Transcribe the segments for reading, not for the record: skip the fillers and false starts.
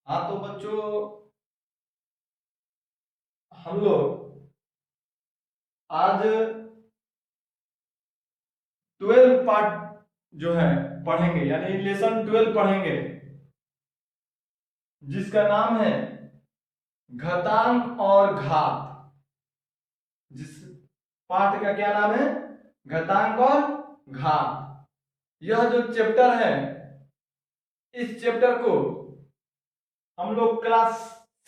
हाँ तो बच्चों, हम लोग आज 12 पार्ट जो है पढ़ेंगे, यानी लेसन 12 पढ़ेंगे, जिसका नाम है घातांक और घात। जिस पाठ का क्या नाम है? घातांक और घात। यह जो चैप्टर है, इस चैप्टर को हम लोग क्लास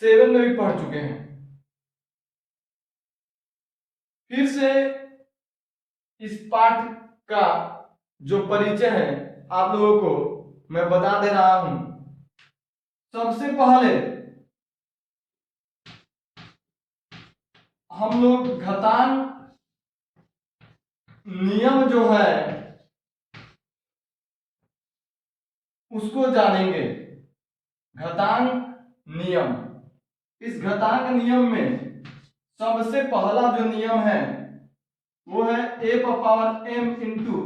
7 में भी पढ़ चुके हैं। फिर से इस पाठ का जो परिचय है आप लोगों को मैं बता दे रहा हूं। सबसे पहले हम लोग घातांक नियम जो है उसको जानेंगे। घातांक नियम, इस घातांक नियम में सबसे पहला जो नियम है वो है a power m into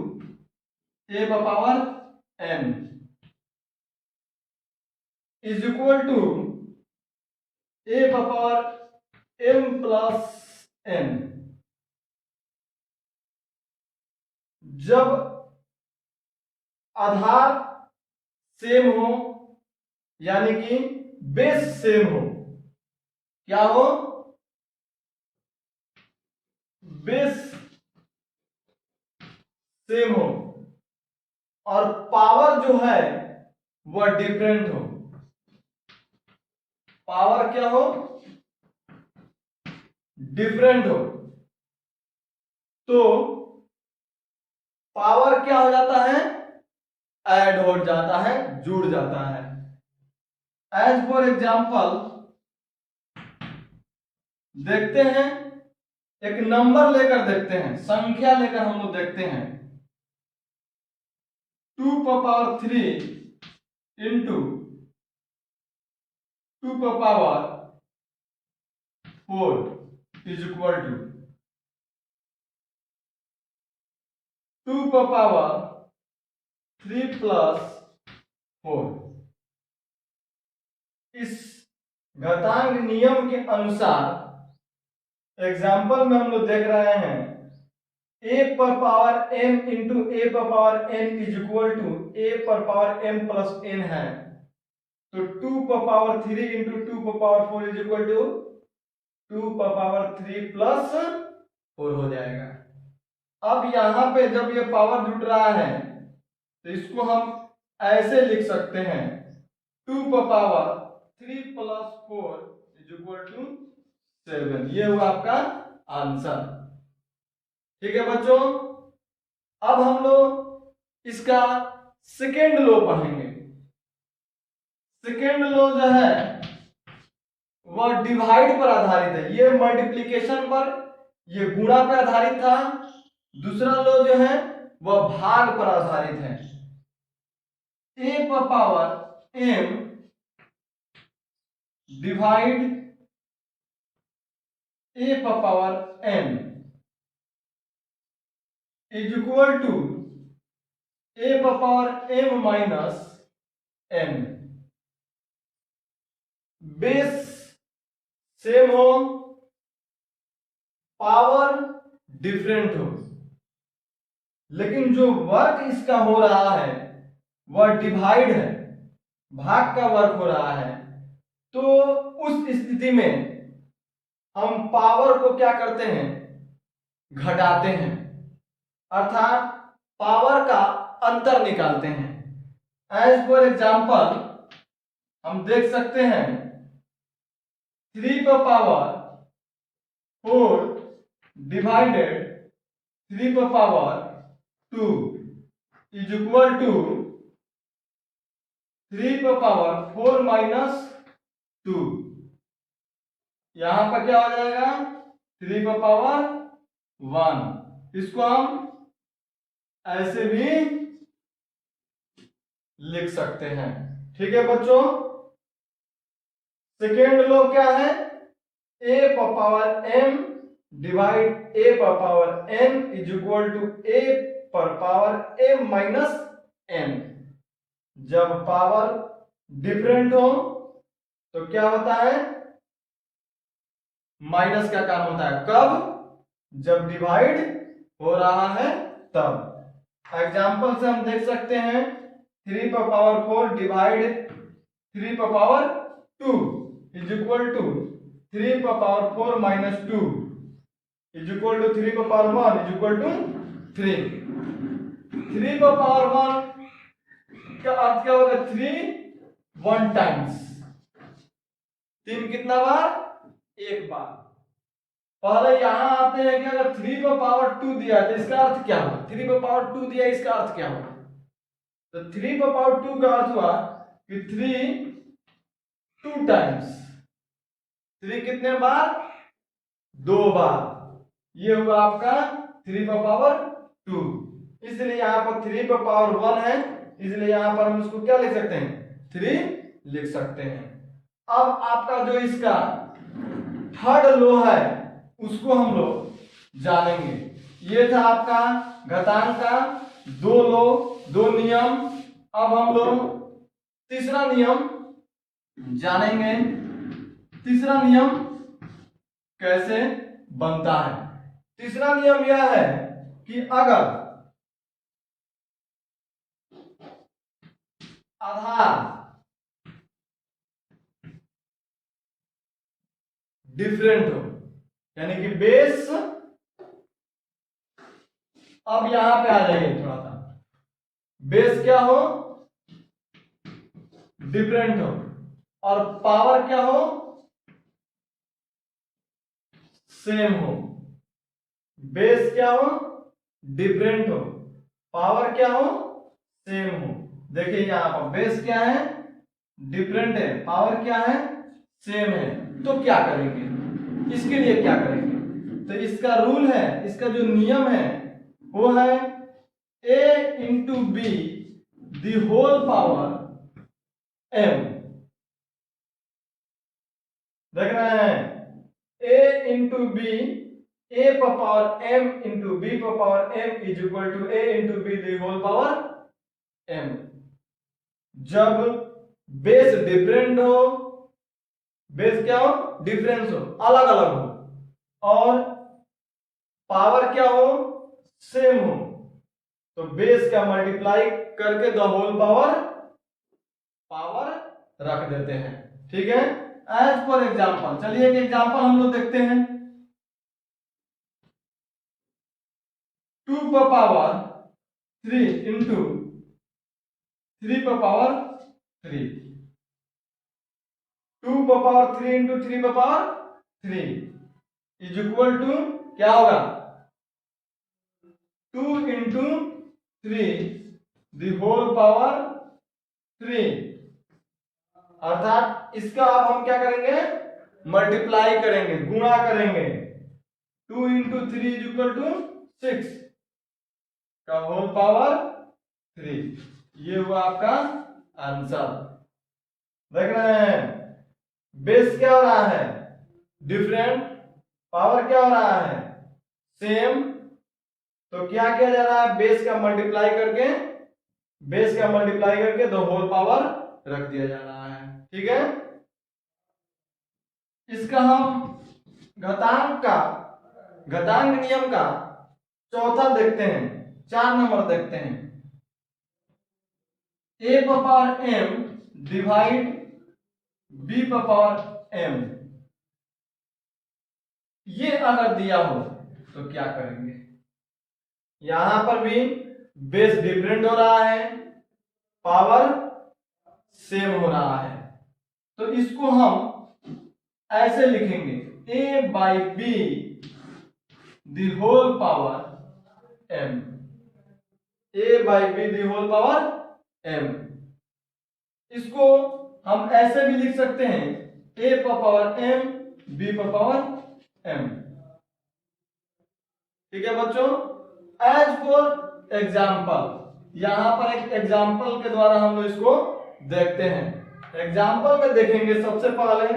a power n is equal to a power m plus n। जब आधार सेम हो, यानी कि बेस सेम हो, क्या हो? बेस सेम हो और पावर जो है वह डिफरेंट हो। पावर क्या हो? डिफरेंट हो। तो पावर क्या हो जाता है? ऐड हो जाता है, जुड़ जाता है। एज फॉर एग्जाम्पल देखते हैं, एक नंबर लेकर देखते हैं, संख्या लेकर हम लोग देखते हैं। 2 power 3 into 2 power 4 is equal to 2 power 3 plus 4। इस घातांक नियम के अनुसार एग्जाम्पल में हम लोग देख रहे हैं a पर पावर m इंटू ए पर power n is equal to a पर पावर m प्लस n है। तो 2 पर पावर 3 इंटू 2 पर पावर 4 इज इक्वल टू 2 पर पावर 3 प्लस 4 हो जाएगा। अब यहां पे जब ये पावर जुड़ रहा है तो इसको हम ऐसे लिख सकते हैं 2 पर power 3 plus 4 is equal to 7। ये हुआ आपका आंसर। ठीक है बच्चों, अब हम लोग इसका सेकेंड लॉ पढ़ेंगे। सेकेंड लॉ जो है वह डिवाइड पर आधारित है। ये मल्टीप्लिकेशन पर, ये गुणा पर आधारित था। दूसरा लॉ जो है वह भाग पर आधारित है। ए पर पावर m डिवाइड ए पर power n is equal to a पर power m minus n। Base same हो, पावर डिफरेंट हो, लेकिन जो वर्क इसका हो रहा है वह डिवाइड है, भाग का वर्क हो रहा है। तो उस स्थिति में हम पावर को क्या करते हैं? घटाते हैं, अर्थात पावर का अंतर निकालते हैं। एज फॉर एग्जाम्पल हम देख सकते हैं 3 पर पावर 4 डिवाइडेड 3 पर पावर 2 इज इक्वल टू 3 पर पावर 4 माइनस 2। यहां पर क्या हो जाएगा? 3 पर पावर 1। इसको हम ऐसे भी लिख सकते हैं। ठीक है बच्चों, सेकेंड लॉ क्या है? a पर पावर m डिवाइड a पर power n is equal to a पर पावर m माइनस n। जब पावर डिफरेंट हो तो क्या होता है, माइनस का काम होता है। कब? जब डिवाइड हो रहा है तब। एग्जाम्पल से हम देख सकते हैं 3 पर पावर 4 डिवाइड 3 पर पावर 2 इज इक्वल टू 3 पर power 4 minus 2 is equal to 3 पर पावर 1 इज इक्वल टू 3। 3 पर पावर 1 का अर्थ क्या होगा? 3 1 टाइम्स। 3 कितना बार? एक बार। पहले यहां आते हैं कि अगर 3 पर पावर 2 दिया तो इसका अर्थ क्या हुआ? 3 पर पावर 2 दिया, इसका अर्थ क्या हुआ? तो 3 पर पावर 2 का अर्थ हुआ कि 3 2 टाइम्स। 3 कितने बार? 2 बार। ये हुआ आपका 3 पर पावर 2। इसलिए यहां पर 3 पर पावर 1 है, इसलिए यहां पर हम इसको क्या लिख सकते हैं? 3 लिख सकते हैं। अब आपका जो इसका थर्ड लो है उसको हम लोग जानेंगे। ये था आपका घातांक का 2 लो, 2 नियम। अब हम लोग तीसरा नियम जानेंगे। तीसरा नियम कैसे बनता है? तीसरा नियम यह है कि अगर आधार डिफरेंट हो, यानी कि बेस, अब यहां पे आ जाइए थोड़ा सा, बेस क्या हो? डिफरेंट हो, और पावर क्या हो? सेम हो। बेस क्या हो? डिफरेंट हो, पावर क्या हो? सेम हो। देखिए यहां पर बेस क्या है? डिफरेंट है, पावर क्या है? सेम है। तो क्या करेंगे इसके लिए? क्या करेंगे? तो इसका रूल है, इसका जो नियम है वो है a into b the whole power m। देख रहे हैं? a इंटू बी, a पर पावर m इंटू बी पर power m is equal to a into b the whole power m। जब बेस डिफरेंट हो, बेस क्या हो? डिफरेंस हो, अलग अलग हो, और पावर क्या हो? सेम हो, तो बेस का मल्टीप्लाई करके द होल पावर पावर रख देते हैं। ठीक है? एज फॉर एग्जांपल, चलिए एक एग्जांपल हम लोग देखते हैं। 2 पर पावर 3 इंटू 3 पर पावर 3, 2 पर पावर 3 इंटू 3 पर पावर 3 इज इक्वल टू क्या होगा? 2 इंटू 3 दी होल पावर 3। अर्थात इसका अब हम क्या करेंगे? मल्टीप्लाई करेंगे, गुणा करेंगे। 2 इंटू 3 इज इक्वल टू 6 का होल पावर 3। ये हुआ आपका आंसर। देख रहे हैं? बेस क्या हो रहा है? डिफरेंट। पावर क्या हो रहा है? सेम। तो क्या किया जा रहा है? बेस का मल्टीप्लाई करके, बेस का मल्टीप्लाई करके द होल पावर रख दिया जा रहा है। ठीक है? इसका हम घातांक का, घातांक नियम का चौथा देखते हैं, 4 नंबर देखते हैं। a पर पावर m डिवाइड b पर पावर m, ये अगर दिया हो तो क्या करेंगे? यहां पर भी बेस डिफरेंट हो रहा है, पावर सेम हो रहा है, तो इसको हम ऐसे लिखेंगे a by b the whole power m। a by b the whole power m, इसको हम ऐसे भी लिख सकते हैं a पर पावर m b पर पावर m। ठीक है बच्चों? एज फॉर एग्जाम्पल, यहां पर एक एग्जाम्पल के द्वारा हम लोग इसको देखते हैं। एग्जाम्पल में देखेंगे, सबसे पहले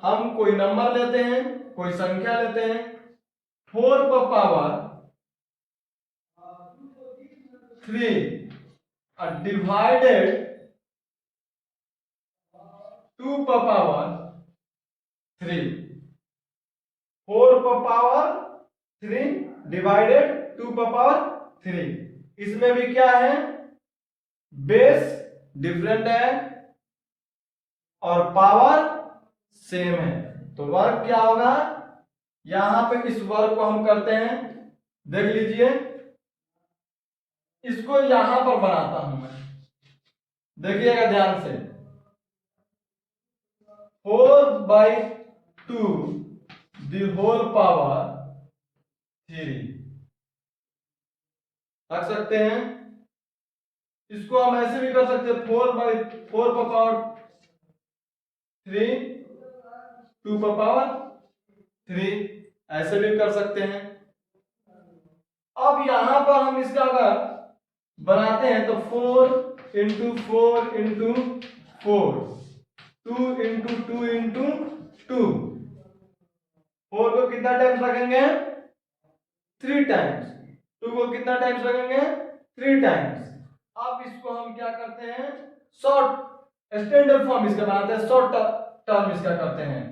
हम कोई नंबर लेते हैं, कोई संख्या लेते हैं। 4 पर पावर 3 डिवाइडेड 2 पर पावर 3, 4 पर पावर 3 डिवाइडेड 2 पर पावर 3। इसमें भी क्या है, बेस डिफरेंट है और पावर सेम है, तो वर्ग क्या होगा, यहां पे इस वर्ग को हम करते हैं, देख लीजिए, इसको यहां पर बनाता हूं मैं, देखिएगा ध्यान से, 4/2 द होल पावर 3 रख सकते हैं। इसको हम ऐसे भी कर सकते हैं, 4/4 पर पावर 3 2 पर पावर 3, ऐसे भी कर सकते हैं। अब यहां पर हम इसका अगर बनाते हैं तो 4 इंटू 4 इंटू 4, 2 इंटू 2 इंटू 2, 4 को कितना टाइम्स रखेंगे, 3 टाइम्स, 2 को कितना टाइम्स रखेंगे, 3 टाइम्स। अब इसको हम क्या करते हैं, शॉर्ट स्टैंडर्ड फॉर्म इसका बनाते हैं, शॉर्ट टर्म इसका करते हैं,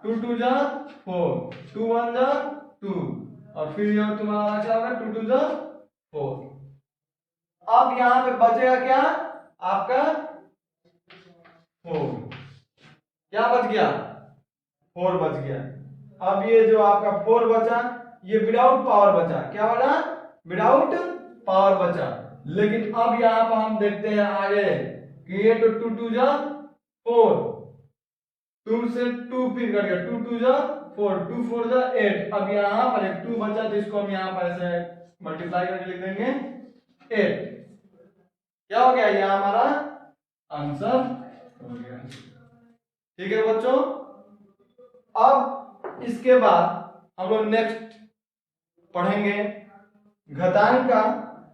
2 2 जा 4, 2 1 जा 2, और फिर ये तुम्हारा क्या होगा, 2 2 जा 4। अब यहां पे बचेगा क्या, आपका 4, क्या बच गया, 4 बच गया। अब ये जो आपका 4 बचा, ये विदाउट पावर बचा, क्या बचा, विदाउट पावर बचा। लेकिन अब यहां पर हम देखते हैं आगे कि ये तो 2 2 जा 4, 2 से 2 फिर कर गया, 2 2 जा 4, 2 4 जा 8। अब यहां पर एक 2 बचा, तो इसको हम यहां पर ऐसे मल्टीप्लाई करके लिख देंगे 8। क्या हो गया, ये हमारा आंसर हो गया। ठीक है बच्चों, अब इसके बाद हम लोग नेक्स्ट पढ़ेंगे घातांक का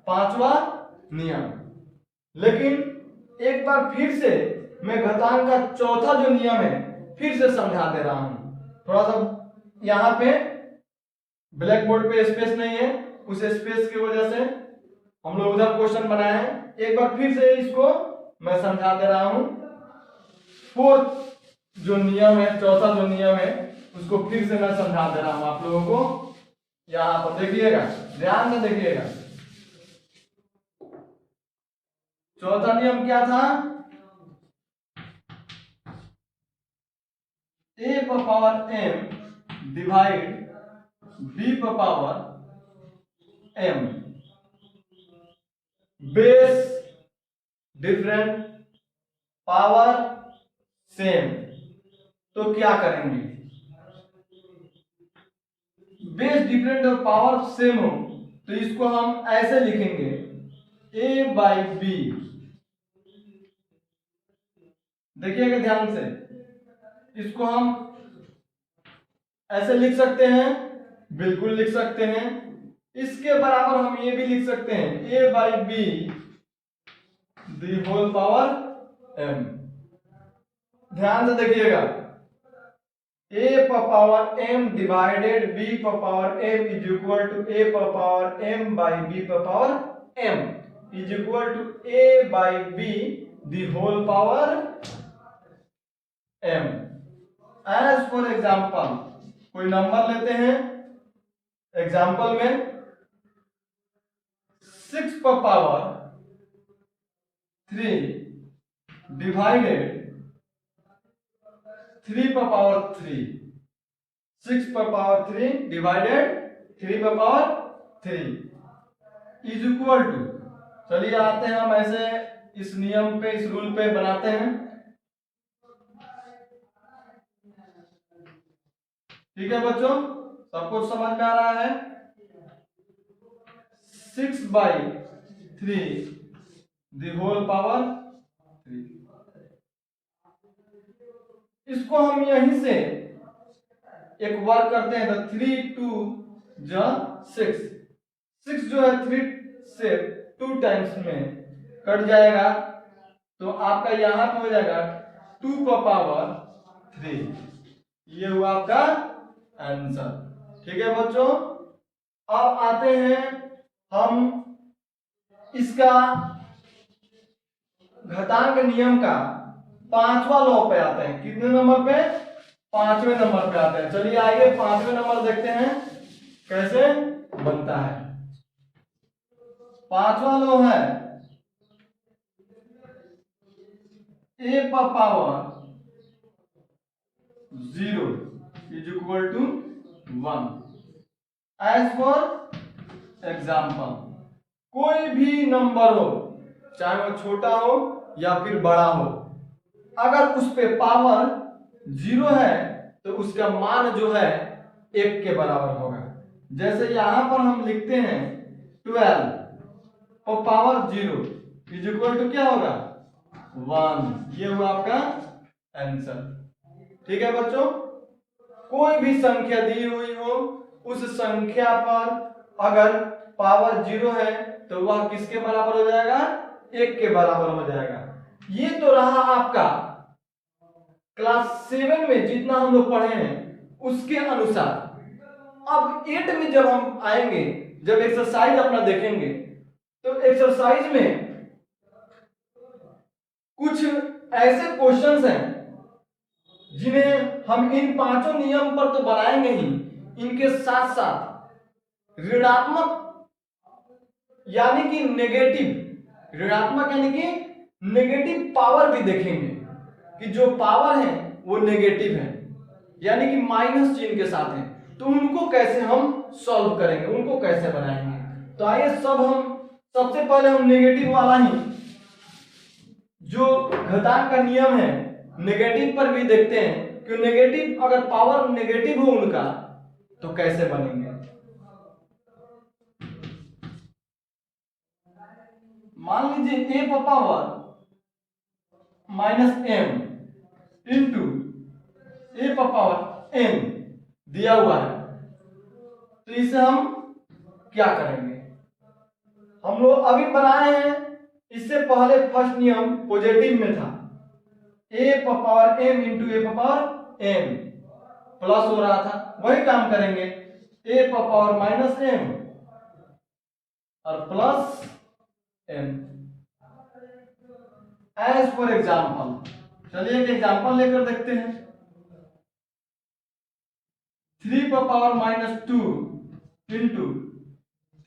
5वां नियम। लेकिन एक बार फिर से मैं घातांक का चौथा जो नियम है फिर से समझा दे रहा हूं। थोड़ा सा यहां पे ब्लैक बोर्ड पे स्पेस नहीं है, उस स्पेस की वजह से हम लोग उधर क्वेश्चन बनाए हैं। एक बार फिर से इसको मैं समझा दे रहा हूं। फोर्थ जो नियम है, चौथा जो नियम है, उसको फिर से मैं समझा दे रहा हूं आप लोगों को। यहां पर देखिएगा, ध्यान से देखिएगा। चौथा नियम क्या था, a पर पावर m डिवाइड b पर power m, base different power same. तो क्या करेंगे, बेस डिफरेंट और पावर सेम हो तो इसको हम ऐसे लिखेंगे, a बाई बी। देखिएगा ध्यान से, इसको हम ऐसे लिख सकते हैं, बिल्कुल लिख सकते हैं। इसके बराबर हम ये भी लिख सकते हैं, a by b the whole power m। ध्यान से देखिएगा, a पर पावर m डिवाइडेड b पर power m is equal to a पर पावर m बाई b पर power m is equal to a by b the whole power m। As for example, कोई number लेते हैं, example में 6 पर power 3 divided 3 पर power 3, 6 पर पावर 3 डिवाइडेड 3 पर पावर 3 इज इक्वल टू, चलिए आते हैं हम ऐसे इस नियम पे, इस रूल पे बनाते हैं। ठीक है बच्चों, सब कुछ समझ में आ रहा है। 6/3 द होल पावर 3, इसको हम यहीं से एक वर्क करते हैं, तो 3 2 जा 6, 6 जो है 3 से 2 टाइम्स में कट जाएगा, तो आपका यहां पे हो जाएगा 2 पर पावर 3। ये हुआ आपका आंसर। ठीक है बच्चों, अब आते हैं हम इसका घातांक नियम का 5वां लॉ पे आते हैं। कितने नंबर पे, 5वें नंबर पे आते हैं। चलिए आइए 5वें नंबर देखते हैं कैसे बनता है। 5वां लो है a पर power 0 is equal to 1 as per example. कोई भी नंबर हो, चाहे वो छोटा हो या फिर बड़ा हो, अगर उस पे पावर 0 है तो उसका मान जो है 1 के बराबर होगा। जैसे यहां पर हम लिखते हैं 12 और पावर 0 इज इक्वल टू क्या होगा 1। ये हुआ आपका आंसर। ठीक है बच्चों, कोई भी संख्या दी हुई हो, उस संख्या पर अगर पावर 0 है तो वह किसके बराबर हो जाएगा 1 के बराबर हो जाएगा। ये तो रहा आपका क्लास 7 में जितना हम लोग पढ़े हैं उसके अनुसार। अब 8 में जब हम आएंगे, जब एक्सरसाइज अपना देखेंगे, तो एक्सरसाइज में कुछ ऐसे क्वेश्चंस हैं जिन्हें हम इन 5 नियम पर तो बनाएंगे ही, इनके साथ साथ ऋणात्मक यानी कि नेगेटिव, ऋणात्मक यानी कि नेगेटिव पावर भी देखेंगे कि जो पावर है वो नेगेटिव है यानी कि माइनस चिन्ह के साथ है, तो उनको कैसे हम सॉल्व करेंगे, उनको कैसे बनाएंगे। तो आइए सबसे पहले हम नेगेटिव वाला ही जो घातांक का नियम है नेगेटिव पर भी देखते हैं कि नेगेटिव अगर पावर नेगेटिव हो उनका तो कैसे बनेंगे। मान लीजिए a पर पावर -m इंटू a पर पावर n दिया हुआ है, तो इसे हम क्या करेंगे। हम लोग अभी बनाए हैं, इससे पहले फर्स्ट नियम पॉजिटिव में था a पर पावर m इंटू a पर पावर n प्लस हो रहा था, वही काम करेंगे a पर पावर -m और plus m as for example. चलिए एक एग्जाम्पल लेकर देखते हैं। 3 पर पावर -2 इंटू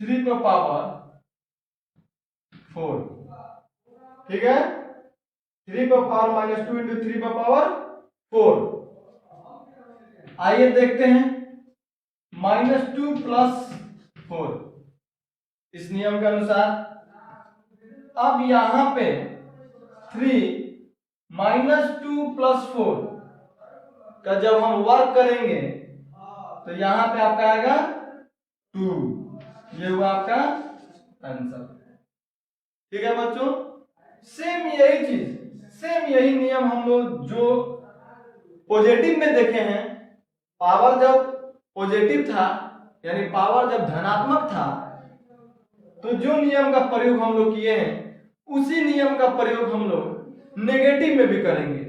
3 पर पावर 4। ठीक है, 3 पर पावर -2 इंटू 3 पर पावर 4। आइए देखते हैं -2 प्लस 4 इस नियम के अनुसार। अब यहां पे 3 -2 प्लस 4 का जब हम वर्क करेंगे तो यहां पे आपका आएगा 2। ये हुआ आपका आंसर। ठीक है बच्चों, सेम यही चीज, सेम यही नियम हम लोग जो पॉजिटिव में देखे हैं, पावर जब पॉजिटिव था यानी पावर जब धनात्मक था तो जो नियम का प्रयोग हम लोग किए हैं उसी नियम का प्रयोग हम लोग नेगेटिव में भी करेंगे।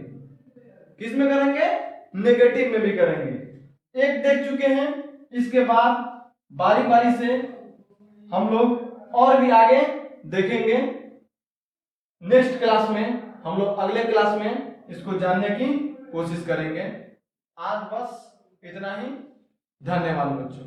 किस में करेंगे, नेगेटिव में भी करेंगे। एक देख चुके हैं, इसके बाद बारी बारी से हम लोग और भी आगे देखेंगे। नेक्स्ट क्लास में हम लोग अगले क्लास में इसको जानने की कोशिश करेंगे। आज बस इतना ही। धन्यवाद बच्चों।